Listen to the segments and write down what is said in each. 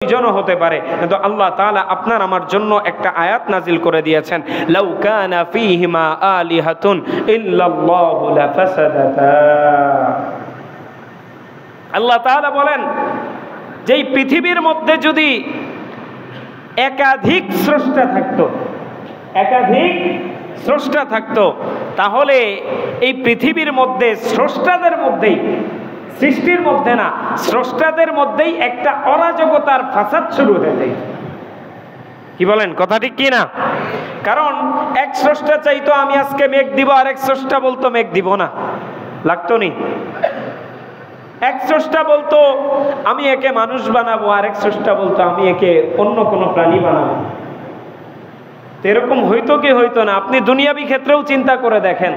জনও হতে পারে, কিন্তু আল্লাহ তাআলা আপনার আমার জন্য একটা আয়াত নাজিল করে দিয়েছেন, লাউ কানা ফীহিমা আলিহাতুন ইল্লাল্লাহু লাফাসাদাতা। আল্লাহ তাআলা বলেন যে এই পৃথিবীর মধ্যে যদি একাধিক স্রষ্টা থাকতো, একাধিক স্রষ্টা থাকতো, তাহলে এই পৃথিবীর মধ্যে স্রষ্টাদের মধ্যেই, সৃষ্টির মধ্যে না, স্রষ্টাদের মধ্যেই একটা অরাজকতার ফাসাদ শুরু হয়ে যায়। কি বলেন, কথা ঠিক কি না? কারণ এক স্রষ্টা চাইতো আমি আজকে মেঘ দিব, আর এক স্রষ্টা বলতো মেঘ দিব না, লাগতো নি? এক স্রষ্টা বলতো আমি একে মানুষ বানাবো, আর এক স্রষ্টা বলতো আমি একে অন্য কোনো প্রাণী বানাবো। এরকম হইতো কি হইতো না? আপনি দুনিয়াবি ক্ষেত্রেও চিন্তা করে দেখেন,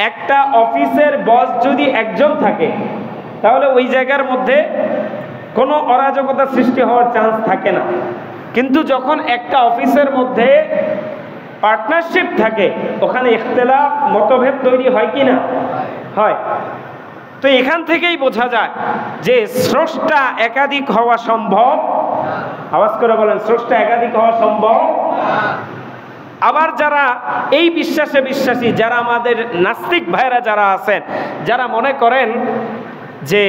একটা অফিসের বস যদি একজন থাকে, তাহলে ওই জায়গার মধ্যে কোনো অরাজকতা সৃষ্টি হওয়ার চান্স থাকে না। কিন্তু যখন একটা অফিসের মধ্যে পার্টনারশিপ থাকে, ওখানে ইখতিলাফ, মতভেদ তৈরি হয় কি না? হয়। তো এখান থেকেই বোঝা যায় যে স্রষ্টা একাধিক হওয়া সম্ভব। আওয়াজ করে বলেন, স্রষ্টা একাধিক হওয়া সম্ভব। আবার যারা এই বিশ্বাসে বিশ্বাসী, যারা আমাদের নাস্তিক ভাইরা যারা আছেন, যারা মনে করেন যে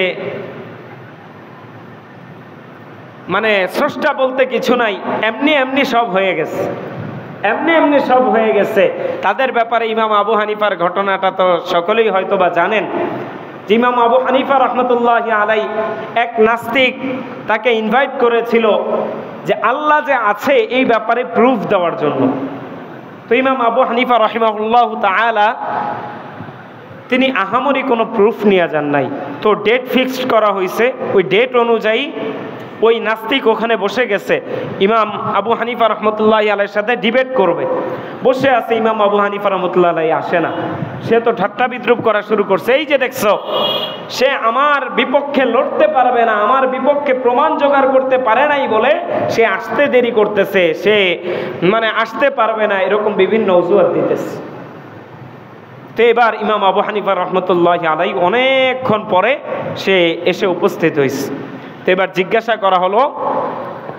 মানে স্রষ্টা বলতে কিছু নাই, এমনি এমনি সব হয়ে গেছে, এমনি এমনি সব হয়ে গেছে, তাদের ব্যাপারে ইমাম আবু হানিফার ঘটনাটা তো সকলেই হয়তো বা জানেন। ইমাম আবু হানিফা রহমতুল্লাহি আলাইহি, এক নাস্তিক তাকে ইনভাইট করেছিল যে আল্লাহ যে আছে এই ব্যাপারে প্রুফ দেওয়ার জন্য। তো ইমাম আবু হানিফা রাহিমাহুল্লাহ তাআলা তিনি আহামরি কোনো প্রুফ নিয়ে যান নাই। তো ডেট ফিক্সড করা হয়েছে, ওই ডেট অনুযায়ী ওই নাস্তিক ওখানে বসে গেছে, ইমাম আবু হানিফা রহমতুল্লাহি আলাইহির সাথে ডিবেট করবে। বসে আছে, ইমাম আবু হানিফা রহমতুল্লাহি আলাইহি আসে না। সে তো ঠাট্টা বিদ্রুপ করা শুরু করছে, এই যে দেখছো সে আমার বিপক্ষে লড়তে পারবে না, আমার বিপক্ষে প্রমাণ জোগাড় করতে পারে নাই বলে সে আসতে দেরি করতেছে, সে মানে আসতে পারবে না, এরকম বিভিন্ন অজুহাত দিতেছে। তো এবার ইমাম আবু হানিফা রহমতুল্লাহি আলাইহি অনেকক্ষণ পরে সে এসে উপস্থিত হয়েছে। তো এবার জিজ্ঞাসা করা হলো,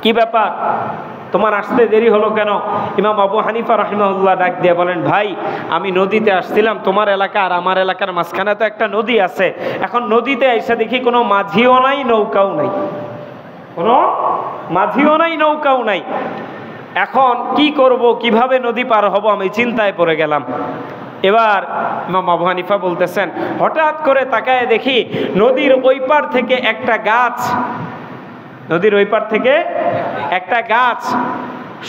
কি ব্যাপার, তোমার আসতে দেরি হলো কেন? ইমাম আবু হানিফা রাহিমাহুল্লাহ ডাক দিয়ে বলেন, ভাই আমি নদীতে আসছিলাম, তোমার এলাকা আর আমার এলাকার মাঝখানে তো একটা নদী আছে, এখন নদীতে এসে দেখি কোনো মাঝিও নাই, নৌকাও নাই, কোনো মাঝিও নাই, নৌকাও নাই। এখন কি করব, কিভাবে নদী পার হব, আমি চিন্তায় পড়ে গেলাম। এবার ইমাম আবু হানিফা বলতেছেন, হঠাৎ করে তাকায় দেখি নদীর ওই পার থেকে একটা গাছ, নদীর ওই পার থেকে একটা গাছ,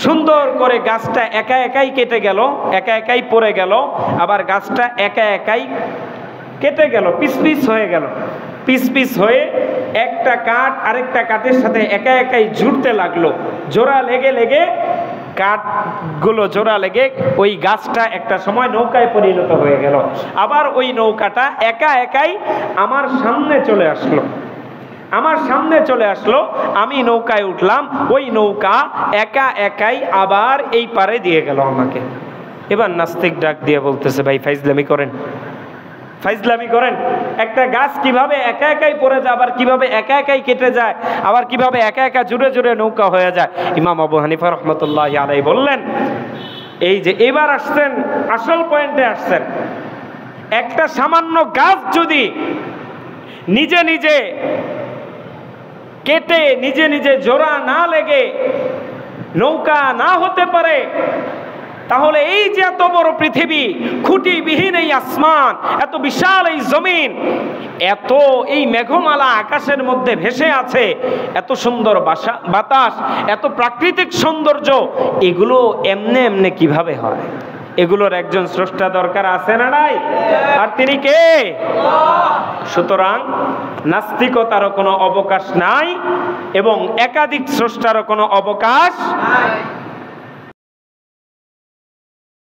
সুন্দর করে গাছটা একা একাই কেটে গেল, একা একাই পড়ে গেল, আবার গাছটা একা একাই কেটে গেল, পিস পিস হয়ে গেল, পিস পিস হয়ে একটা কাঠ আরেকটা কাঠের সাথে একা একাই জুড়তে লাগলো, জোড়া লেগে লেগে কাঠগুলো জোড়া লেগে ওই গাছটা একটা সময় নৌকায় পরিণত হয়ে গেল। আবার ওই নৌকাটা একা একাই আমার সামনে চলে আসলো, আমার সামনে চলে আসলো, আমি নৌকায় উঠলাম, ওই নৌকা একা একাই আবার এই পারে দিয়ে গেল আমাকে। এবার নাস্তিক ডাক দিয়ে বলতেছে, ভাই ফাইজলামি করেন, ফাইজলামি করেন, একটা গাছ কিভাবে একা একাই পড়ে যায়, আবার কিভাবে একা একাই কেটে যায়, আবার কিভাবে একা একা জুড়ে জুড়ে নৌকা হয়ে যায়। ইমাম আবু হানিফা রহমতুল্লাহি আলাইহি বললেন, এই যে এবার আসছেন, আসল পয়েন্টে আসছেন, একটা সামান্য গাছ যদি নিজে নিজে কেটে নিজে নিজে জোড়া না লেগে নৌকা না হতে পারে, তাহলে এই যে এত বড় পৃথিবী, খুঁটিবিহীন এই আসমান, এত বিশাল এই জমিন, এত এই মেঘমালা আকাশের মধ্যে ভেসে আছে, এত সুন্দর বাতাস, এত প্রাকৃতিক সৌন্দর্য, এগুলো এমনে এমনে কিভাবে হয়? এগুলোর একজন স্রষ্টা দরকার, আছে না নাই? আর তিনি কে? সুতরাং নাস্তিকতারও কোনো অবকাশ নাই এবং একাধিক স্রষ্টারও কোনো অবকাশ নাই।